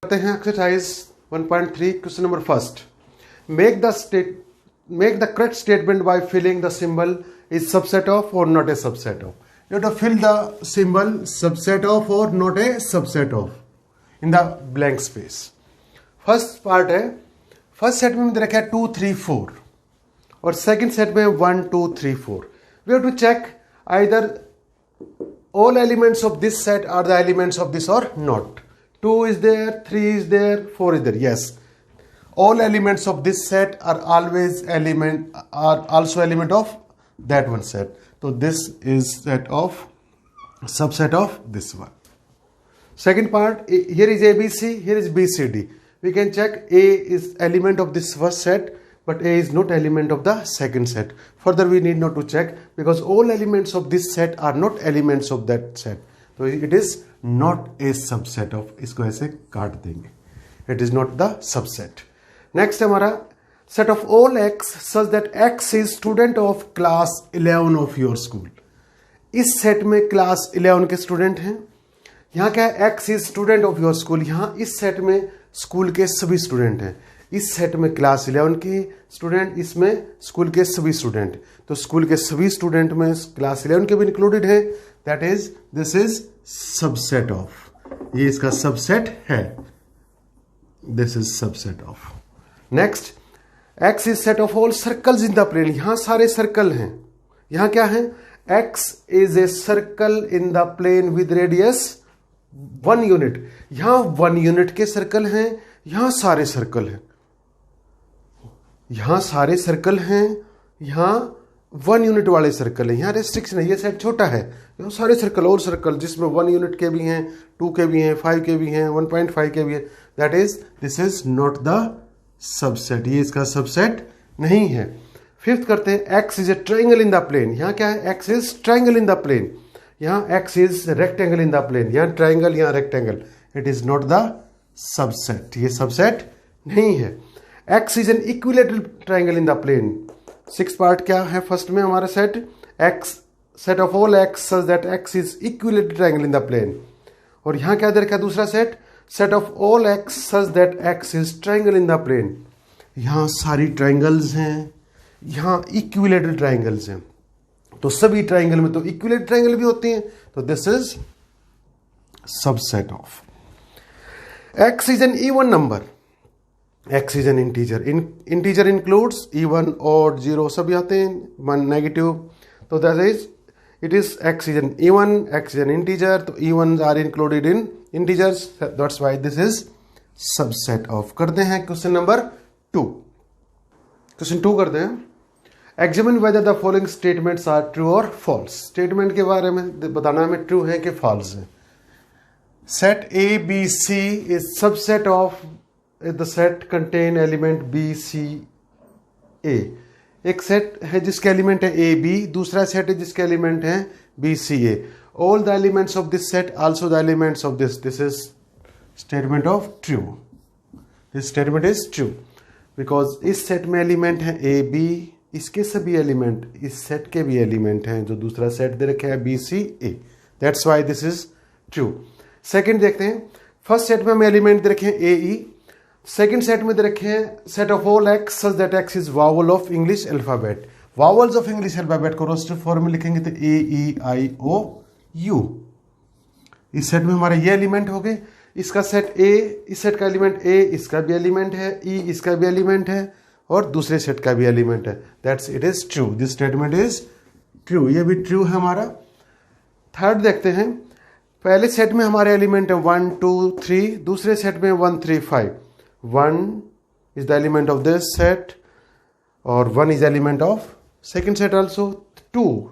करते हैं exercise 1.3 question number first. Make the correct statement by filling the symbol is subset of और not a subset of. You have to fill the symbol subset of और not a subset of in the blank space. First part है, first set में दे रखा है 2 3 4 और second set में 1 2 3 4. We have to check either all elements of this set are the elements of this or not. 2 is there, 3 is there, 4 is there. Yes, all elements of this set are also element of that one set. So this is set of subset of this one. Second part, here is ABC, here is BCD. We can check A is element of this first set, but A is not element of the second set. Further we need not to check because all elements of this set are not elements of that set. So it is not a subset of, इसको ऐसे काट देंगे. It is not the subset. Next हमारा set of all x such that x is student of class 11 of your school. इस set में class 11 के student हैं. यहाँ क्या है, x is student of your school. यहाँ इस सेट में स्कूल के सभी स्टूडेंट हैं. इस सेट में क्लास 11 के स्टूडेंट, इसमें स्कूल के सभी स्टूडेंट. तो स्कूल के सभी स्टूडेंट में क्लास 11 के भी इंक्लूडेड है. That is this is subset of. ये इसका सबसेट है. This is subset of. Next, X is set of all circles in the plane. यहां सारे सर्कल हैं. यहां क्या है, X is a circle in the plane with radius 1 unit. यहां 1 यूनिट के सर्कल हैं, यहां सारे सर्कल हैं. यहां सारे सर्कल हैं, यहां 1 यूनिट वाले सर्कल हैं. यहां रेस्ट्रिक्शन है, ये सेट छोटा है. यहां सारे सर्कल, और सर्कल जिसमें 1 यूनिट के भी हैं, 2 के भी हैं, 5 के भी हैं, 1.5 के भी हैं. That is this is not the subset. ये इसका सबसेट नहीं है. फिफ्थ करते हैं, X is a triangle in the plane. यहां क्या है, X is triangle in the plane. यहां X is rectangle in the plane. यहां ट्राइंगल, यहां rectangle. It is not the subset. ये सबसेट नहीं है. X is an equilateral triangle in the plane. Six part क्या है, फर्स्ट में हमारा set X, set of all X such that X is equilateral triangle in the plane. और यहां क्या दे रखा है दूसरा set, set of all X such that X is triangle in the plane. यहां सारी ट्राइंगल्स हैं, यहां इक्विलेटरल ट्राइंगल्स हैं. तो सभी ट्राइंगल में तो इक्विलेटरल ट्राइंगल भी होती हैं. तो this is subset of. X is an even number. X is an integer. Integer includes even, odd, 0 सभी आते हैं, 1 नेगेटिव. तो that is, it is X is an even, X is an integer. तो evens are included in integers. That's why this is subset of. करते हैं question number 2. Question 2 करते हैं. Examine whether the following statements are true or false. Statement के बारे में बताना हमें ट्रू है कि फॉल्स है. Set A B C is subset of the set contain element B C A. एक सेट है जिसके एलिमेंट है A B, दूसरा सेट है जिसके एलिमेंट है B C A. All the elements of this set also the elements of this. This is statement of true. This statement is true because इस set में element है A B, इसके सभी element इस set के भी element हैं जो दूसरा सेट दे रखे है B C A. That's why this is true. Second देखते हैं. फर्स्ट सेट में हमें एलिमेंट दे रखे हैं A E. सेकेंड सेट में दे रखे हैं set of all x such that x is vowel of English alphabet. Vowels of English alphabet को रोस्टर फॉर्म में लिखेंगे तो A E I O U. इस सेट में हमारे ये एलिमेंट हो गए. इसका सेट A, इस सेट का एलिमेंट A, इसका भी एलिमेंट है, E इसका भी एलिमेंट है, और दूसरे सेट का भी एलिमेंट है. That's it is true. This statement is true. ये भी ट्रू है हमारा. थर्ड देखते हैं. पहले सेट में हमारे एलिमेंट है 1 2 3, दूसरे सेट में 1 3 5. 1 is the element of this set और 1 is element of second set also. 2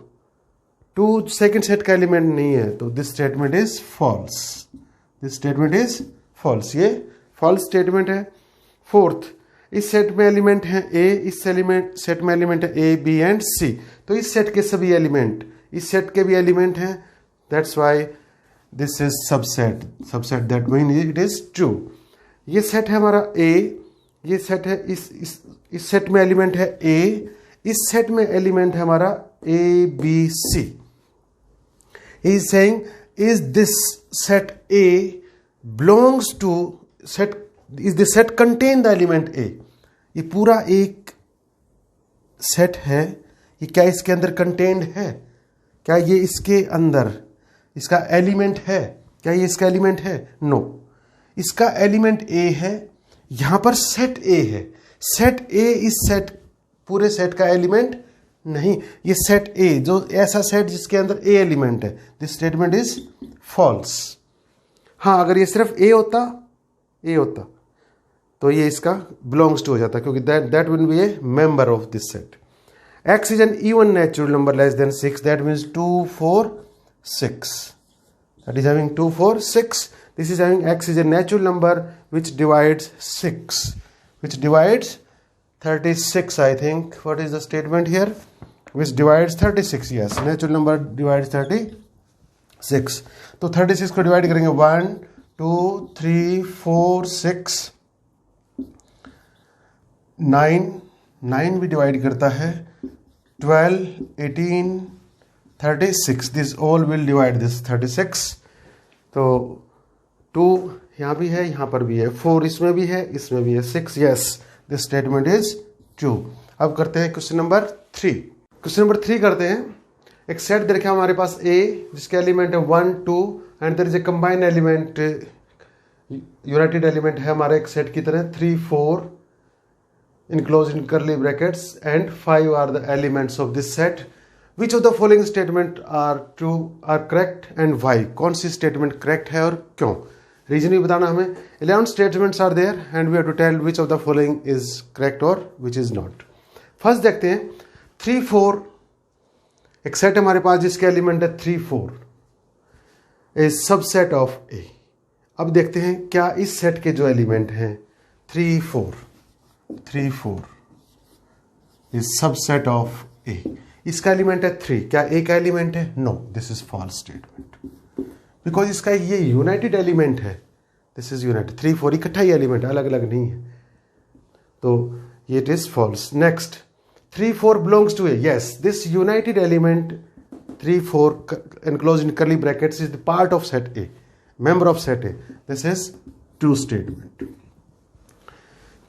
second set का element नहीं है, तो this statement is false. This statement is false. ये false statement है. फोर्थ, इस सेट में एलिमेंट है A, इस सेट में एलिमेंट है A B and C. तो इस सेट के सभी एलिमेंट इस सेट के भी एलिमेंट हैं. That's why this is subset. Subset that means it is true. ये सेट है हमारा A, ये सेट है इस सेट में एलिमेंट है A, इस सेट में एलिमेंट है हमारा A B C. He is saying is this set A belongs to set is the set contain the element A, ये पूरा एक सेट है, ये क्या इसके अंदर कंटेन्ड है, क्या ये इसके अंदर इसका एलिमेंट है, क्या ये इसका एलिमेंट है? नो, इसका एलिमेंट ए है, यहां पर सेट ए है, सेट ए इस सेट पूरे सेट का एलिमेंट नहीं, ये सेट ए जो ऐसा सेट जिसके अंदर ए एलिमेंट है, दिस स्टेटमेंट इज फॉल्स। हाँ, अगर ये सिर्फ ए होता तो ये इसका बिलोंग्स टू हो जाता, क्योंकि that will be A member of this set. x is an even natural number less than 6, that means 2 4 6, that is having 2 4 6. This is having x is a natural number which divides 6, which divides 36, I think. What is the statement here? Which divides 36. Yes, natural number divides 36. तो 36 को divide करेंगे 1 2 3 4 6 9 भी divide करता है, 12 18 36, this all will divide this 36। तो 2 यहाँ भी है, यहाँ पर भी है, 4 इसमें भी है, इसमें भी है, 6, yes this statement is true. अब करते हैं क्वेश्चन नंबर 3। क्वेश्चन नंबर 3 करते हैं। एक सेट दे रखा है हमारे पास A, जिसके एलिमेंट है 1 2 and there is a combined element, united element है हमारे एक सेट की तरह 3 4 enclosed in curly brackets and 5 are the elements of this set. Which of the following statement are true, are correct and why? कौन सी statement correct है और क्यों? Reason भी बताना हमें। 11 statements are there and we have to tell which of the following is correct or which is not. First देखते हैं 3 4, एक सेट हमारे पास जिसके एलिमेंट है 3 4 is subset of A। अब देखते हैं क्या इस सेट के जो एलिमेंट हैं 3 4 is subset of A, इसका एलिमेंट है 3, क्या A का एलिमेंट है? No, this is false statement, because इसका ये यूनाइटेड एलिमेंट है, दिस इज यूनाइटेड, 3 4 इकट्ठा ही एलिमेंट, अलग अलग नहीं है, तो ये it is false. Next 3 4 belongs to A, yes this united element 3 4 enclosed in curly brackets is the part of set A, member of set A, this is true statement।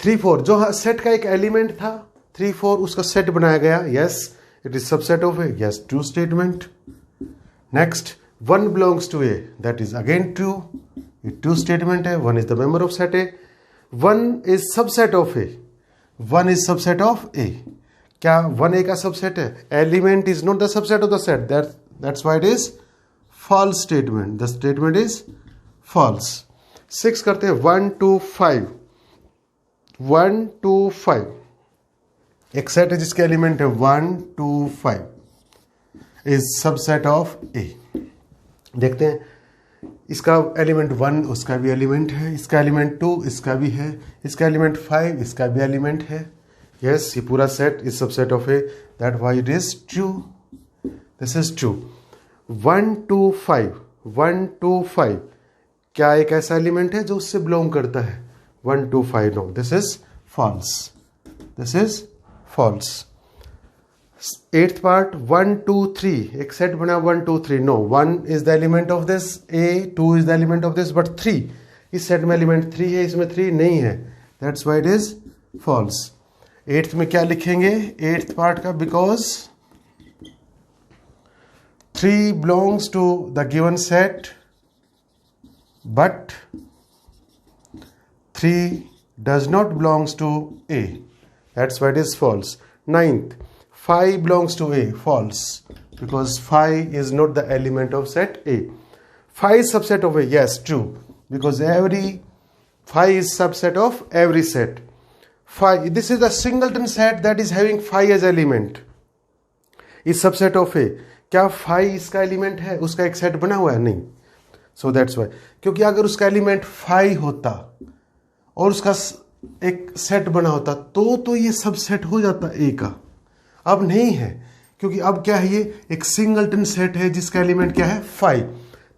3 4 जो set का एक element था 3 4 उसका set बनाया गया, yes it is subset of A, yes true statement. Next 1 belongs to A, that is again true, ये true statement है, 1 is the member of set A. 1 is subset of A, 1 is subset of A, क्या 1 A का subset है? Element is not the subset of the set, that's why it is false statement, the statement is false. 6 करते हैं 1 2 5, 1 2 5, एक set है जिसके element है 1 2 5 is subset of ए। देखते हैं इसका एलिमेंट 1 उसका भी एलिमेंट है, इसका एलिमेंट 2 इसका भी है, इसका एलिमेंट 5 इसका भी एलिमेंट है, यस ये पूरा set is subset of A, that why it is true, this is true. 1 2 5, 1 2 5 क्या एक ऐसा एलिमेंट है जो उससे बिलोंग करता है? 1 2 5, no, this is false, this is false। 8th part 1 2 3, एक सेट बना 1 2 3, no, 1 is the element of this A, 2 is the element of this, but 3 इस सेट में एलिमेंट 3 है, इसमें 3 नहीं है, that's why it is false। 8th में क्या लिखेंगे 8th part का? because 3 belongs to the given set but 3 does not belongs to A, that's why it is false। 9th 5 belongs to A, false, because 5 is not the element of set A। 5 is subset of A, yes true, because every 5 is subset of every set। 5, this is the singleton set that is having 5 as element, is subset of A। क्या 5 इसका element है? उसका एक set बना हुआ है? नहीं, so that's why, क्योंकि अगर उसका एलिमेंट 5 होता और उसका एक सेट बना होता तो ये सबसेट हो जाता ए का, अब नहीं है, क्योंकि अब क्या है, ये एक सिंगलटन सेट है जिसका एलिमेंट क्या है 5,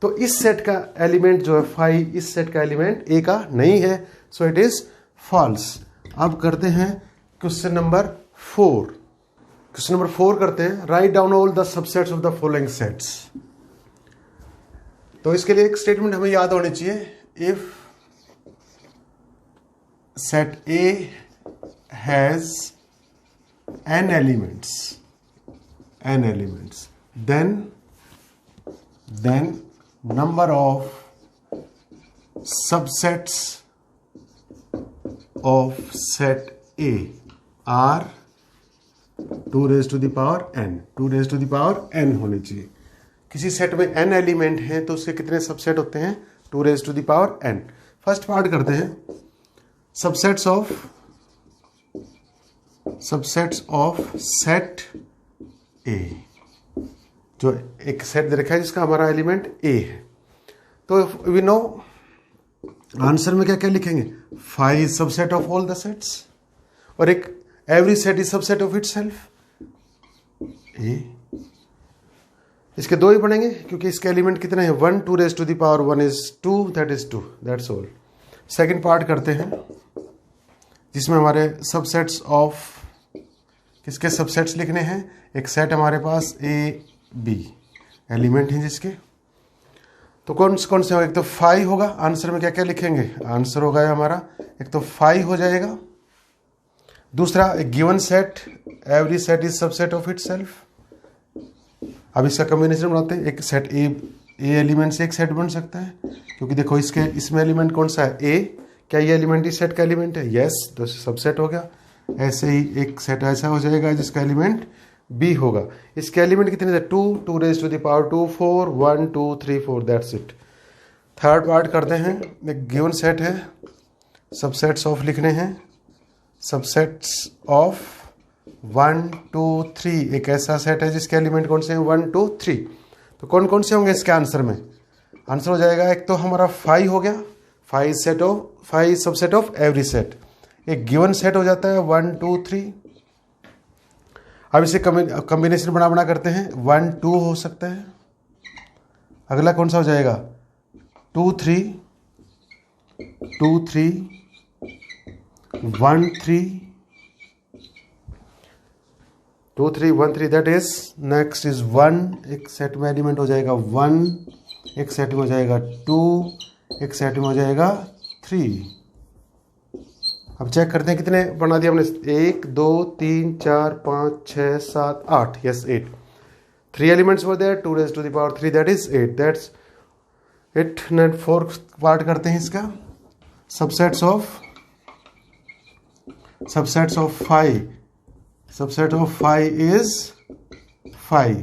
तो इस सेट का एलिमेंट जो है 5 इस सेट का एलिमेंट ए का नहीं है, सो इट इज फॉल्स। अब करते हैं क्वेश्चन नंबर 4। क्वेश्चन नंबर 4 करते हैं, write down all the subsets of the following sets. तो इसके लिए एक स्टेटमेंट हमें याद होनी चाहिए, if set A has n elements, then number of subsets of set A are 2 raised to the power n, 2 raised to the power n होनी चाहिए। किसी सेट में n एलिमेंट हैं तो उसके कितने सबसेट होते हैं? 2 raised to the power n। First part करते हैं, सबसेट्स ऑफ सेट A। जो एक सेट दे रखा है जिसका हमारा एलिमेंट A है, तो वी नो आंसर में क्या क्या लिखेंगे? Phi is subset of all the sets, और एक every set is subset of itself A। इसके दो ही बनेंगे क्योंकि इसके एलिमेंट कितने हैं? 1, 2 raised to the power 1 is 2, that is 2, that's all। Second part करते हैं जिसमें हमारे सबसेट्स ऑफ, किसके सबसेट्स लिखने हैं? एक सेट हमारे पास A B एलिमेंट हैं जिसके, तो कौन से होगा? एक तो फाई होगा। आंसर में क्या क्या लिखेंगे? आंसर होगा हमारा एक तो फाई हो जाएगा, दूसरा एक given set, every set is subset of itself. अब इसका कॉम्बिनेशन बनाते हैं, एक सेट ए एलिमेंट से एक सेट बन सकता है, क्योंकि देखो इसमें एलिमेंट कौन सा है? ए। क्या ये एलिमेंट इस सेट का एलिमेंट है? यस, तो सबसेट हो गया। ऐसे ही एक सेट ऐसा हो जाएगा जिसका एलिमेंट बी होगा। इसके एलिमेंट कितने थे? 2 raised to the power 2, 4, 1, 2, 3, 4, that's it. Third part करते हैं, एक गिवन सेट है, सबसेट्स ऑफ लिखने हैं, सबसेट्स ऑफ 1, 2, 3। एक ऐसा सेट है जिसके एलिमेंट कौन से हैं? 1, 2, 3। तो कौन कौन से होंगे इसके आंसर में? आंसर हो जाएगा एक तो हमारा फाई हो गया, phi subset of every set. एक गिवन सेट हो जाता है 1, 2, 3। अब इसे कॉम्बिनेशन बना करते हैं, 1, 2 हो सकता है। अगला कौन सा हो जाएगा? 2, 3, 2, 3, 1, 3, 2, 3, 1, 3, दैट इज नेक्स्ट इज 1। एक सेट में एलिमेंट हो जाएगा 1, एक सेट में हो जाएगा 2, एक सेट में हो जाएगा 3। अब चेक करते हैं कितने बना दिया हमने? 1, 2, 3, 4, 5, 6, 7, 8। Yes, 8। 3 elements were there, 2 raised to the power 3, that is 8। That's it. नेट फोर्थ पार्ट करते हैं इसका, subsets of 5। Subset of 5 is 5,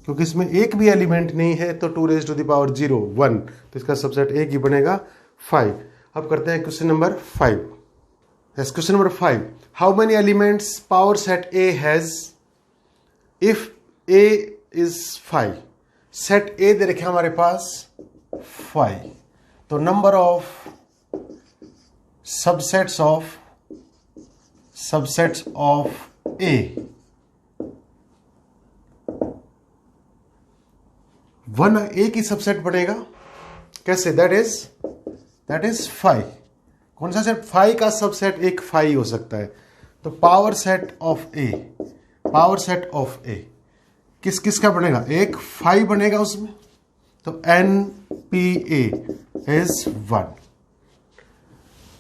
क्योंकि इसमें एक भी एलिमेंट नहीं है तो 2 raised to the power 0, 1, तो इसका सबसेट एक ही बनेगा 5। अब करते हैं question number 5। Yes, question number 5. How many elements power set A has if A is 5? Set A दे रखे हमारे पास 5, तो number of subsets of A, 1 A की सबसेट बनेगा कैसे? That is 5। कौन सा सेट? 5 का सबसेट एक 5 हो सकता है, तो पावर सेट ऑफ ए किस किस का बनेगा? एक 5 बनेगा उसमें, तो NPA इज 1।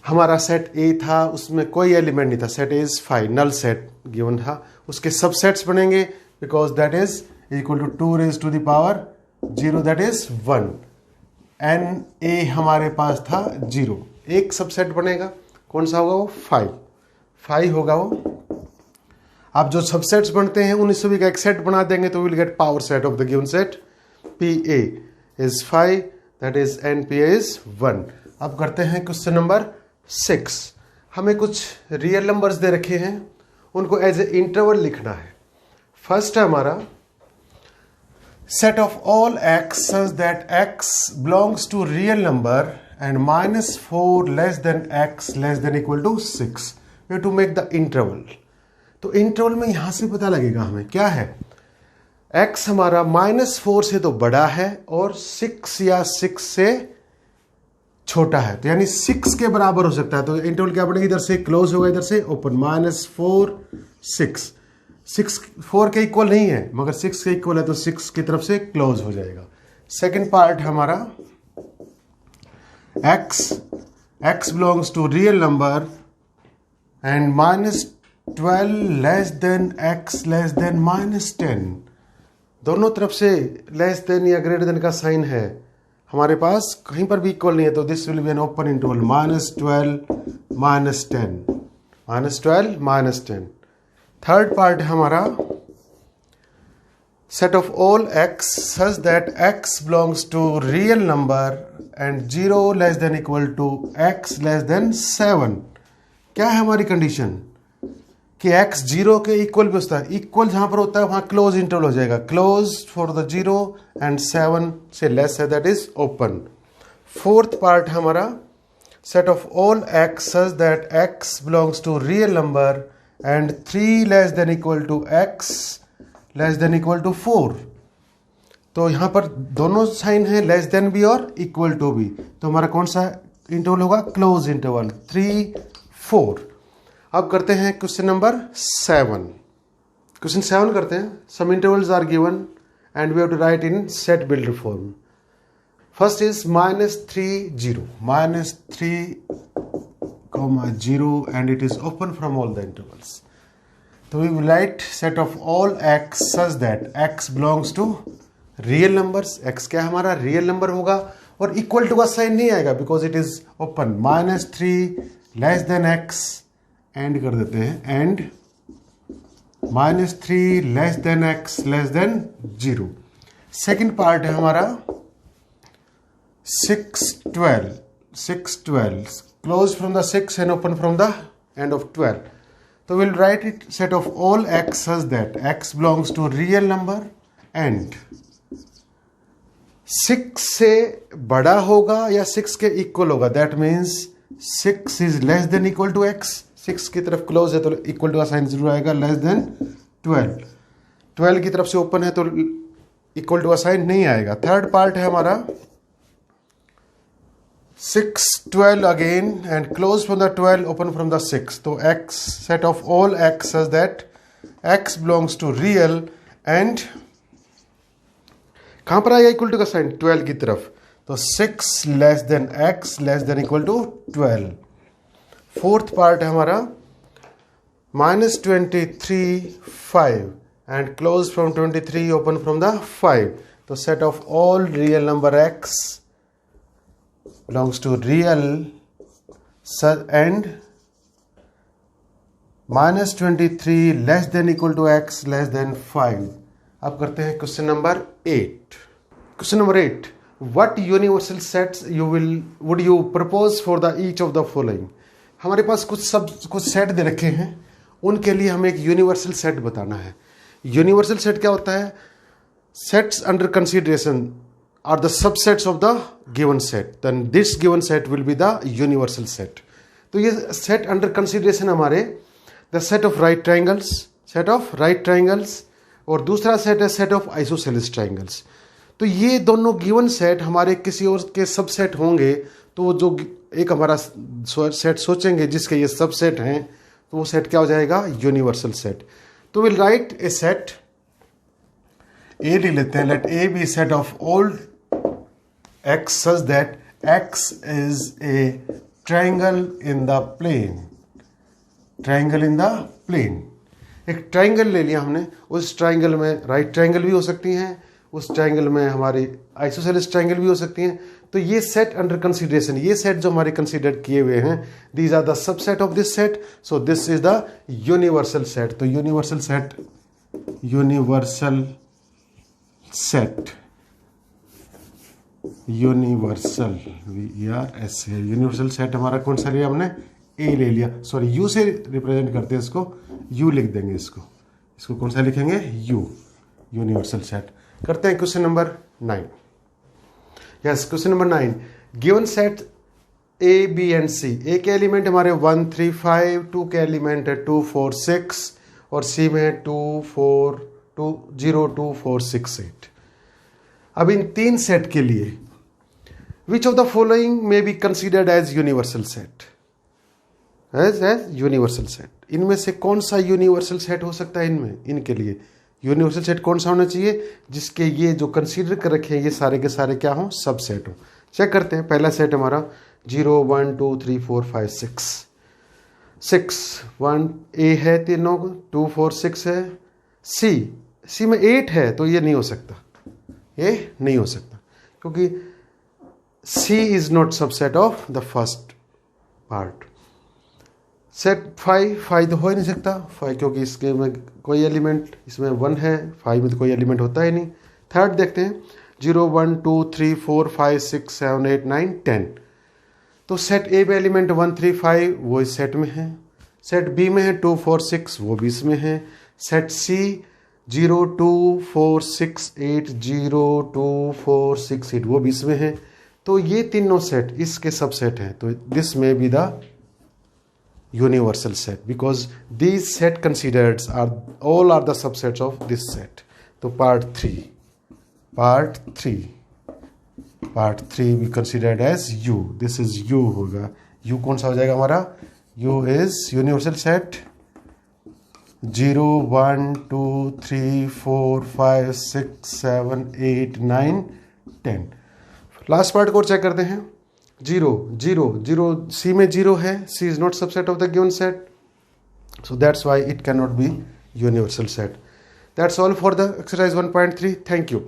हमारा सेट ए था, उसमें कोई एलिमेंट नहीं था, set A is 5, null set given था। उसके सबसेट्स बनेंगे because that is equal to 2 raised to the power 0, that is 1। NA हमारे पास था 0, एक सबसेट बनेगा, कौन सा होगा? वो 5 होगा वो। आप जो सबसेट्स बनते हैं उन्हीं सभी का एक सेट बना देंगे तो will get power set of the given set. PA is 5, that is NPA is 1। अब करते हैं क्वेश्चन नंबर 6। हमें कुछ रियल नंबर्स दे रखे हैं, उनको एज ए इंटरवल लिखना है। फर्स्ट है हमारा set of all x such that x belongs to real number and -4 less than x less than equal to 6. We have to make the interval. तो interval में यहां से पता लगेगा हमें क्या है। x हमारा -4 से तो बड़ा है और 6 या 6 से छोटा है, तो यानी 6 के बराबर हो सकता है। तो इंटरवल क्या बनेगा? इधर से क्लोज होगा, इधर से ओपन, -4 6। 6 4 के इक्वल नहीं है, मगर 6 के इक्वल है तो 6 की तरफ से क्लोज हो जाएगा। सेकंड पार्ट हमारा x belongs to real number and -12 less than x less than -10, दोनों तरफ से लेस देन या ग्रेटर देन का साइन है हमारे पास, कहीं पर भी इक्वल नहीं है, तो this will be an open interval -12 -10, -12 -10। Third part है हमारा set of all x such that x belongs to real number and 0 less than equal to x less than 7। क्या है हमारी कंडीशन कि x 0 के इक्वल भी होता है, इक्वल जहां पर होता है वहां क्लोज इंटरवल हो जाएगा, क्लोज फॉर द 0 एंड 7 से लेस है, that is open. Fourth part हमारा set of all x such that x belongs to real number and 3 less than equal to x less than equal to 4। तो यहां पर दोनों sign है, less than भी और इक्वल टू भी, तो हमारा कौन सा इंटरवल होगा, क्लोज इंटरवल 3 4। अब करते हैं क्वेश्चन नंबर 7। क्वेश्चन 7 करते हैं। Some intervals are given and we have to write in set builder form. First is -3 0, -3, 0 and it is open from all the intervals. तो we will write set of all x such that x belongs to real numbers, x क्या हमारा real number होगा और equal to का sign नहीं आएगा because it is open, -3 less than x and कर देते हैं and -3 less than x less then 0। Second part है हमारा 6 12 close from the 6 and open from the end of 12। तो we'll write it set of all x such that x belongs to real number and 6 से बड़ा होगा या 6 के equal होगा, that means 6 is less than equal to x, 6 की तरफ close है तो इक्वल टू का साइन जरूर आएगा, लेस देन 12 की तरफ से ओपन है तो इक्वल टू का साइन नहीं आएगा। थर्ड पार्ट है हमारा 6 12 again and close from the 12 open from the 6। तो x set of all x such that x belongs to real and कहां पर आएगा इक्वल टू का साइन, 12 की तरफ, तो 6 less than x less than equal to 12। Fourth part है हमारा -23 5 and close from 23 open from the 5। तो set of all real number x belongs to real and -23 less than equal to x less than 5। अब करते हैं question number 8। Question number 8, what universal sets would you propose for the each of the following। हमारे पास कुछ set दे रखे हैं, उनके लिए हमें एक यूनिवर्सल सेट बताना है। यूनिवर्सल सेट क्या होता है, sets under consideration are the subsets of the given set, then this given set will be the universal set। तो ये set under consideration हमारे the set of right triangles और दूसरा set है set of isosceles triangles। तो ये दोनों given set हमारे किसी और के सबसेट होंगे, तो जो एक हमारा सेट सोचेंगे जिसके ये सबसेट हैं, तो वो सेट क्या हो जाएगा, यूनिवर्सल सेट। तो will write a set A ले लेते हैं, let A be set of all x such that x is a triangle in the plane। एक ट्राइंगल ले लिया हमने, उस ट्राइंगल में राइट ट्राइंगल भी हो सकती हैं, उस ट्राइंगल में हमारी आइसोसेलेस ट्राइंगल भी हो सकती हैं। तो ये सेट अंडर कंसिडरेशन, ये सेट जो हमारे कंसिडर किए हुए हैं, these are the subset of this set, so this is the universal set. तो यूनिवर्सल यूनिवर्सल सेट हमारा कौन सा लिया हमने, ए ले लिया, सॉरी यू से रिप्रेजेंट करते हैं इसको, यू लिख देंगे, इसको कौन सा लिखेंगे, यू, यूनिवर्सल सेट। करते हैं question number 9। Yes, question number 9, given set A B and C, A के एलिमेंट हमारे 1 3 5, 2 के एलिमेंट है 2 4 6 और सी में 2 4 2 0 2 4 6 8। अब इन तीन सेट के लिए which of the following may be considered as universal set, as universal set, इनमें से कौन सा यूनिवर्सल सेट हो सकता है, इनके लिए यूनिवर्सल सेट कौन सा होना चाहिए जिसके ये जो कंसीडर कर रखे हैं ये सारे के सारे क्या हो, सब सेट हो। चेक करते हैं। पहला सेट हमारा 0 1 2 3 4 5 6, 6 1 ए है तीनों, 2 4 6 है। सी में 8 है, तो ये नहीं हो सकता, ये नहीं हो सकता, क्योंकि C is not subset of the first part. Set 5 तो हो ही नहीं सकता, 5 क्योंकि इसके में कोई एलिमेंट, इसमें 1 है, 5 में तो कोई एलिमेंट होता ही नहीं। थर्ड देखते हैं, 0 1 2 3 4 5 6 7 8 9 10। तो सेट ए में एलिमेंट 1 3 5 वो इस सेट में है। सेट बी में है 2 4 6 वो भी इसमें है। सेट सी 0 2 4 6 8 0 2 4 6 8 वो भी इसमें है। तो ये तीनों सेट इसके सबसेट हैं, तो दिस में be the universal set because these set considered are all are the subsets of this set. तो part 3 we considered as U. This is U होगा। U कौन सा हो जाएगा हमारा? U is universal set 0 1 2 3 4 5 6 7 8 9 10। Last part को check करते हैं। 0 सी में 0 है, C is not subset of the given set, so that's why it cannot be universal set. That's all for the exercise 1.3. Thank you.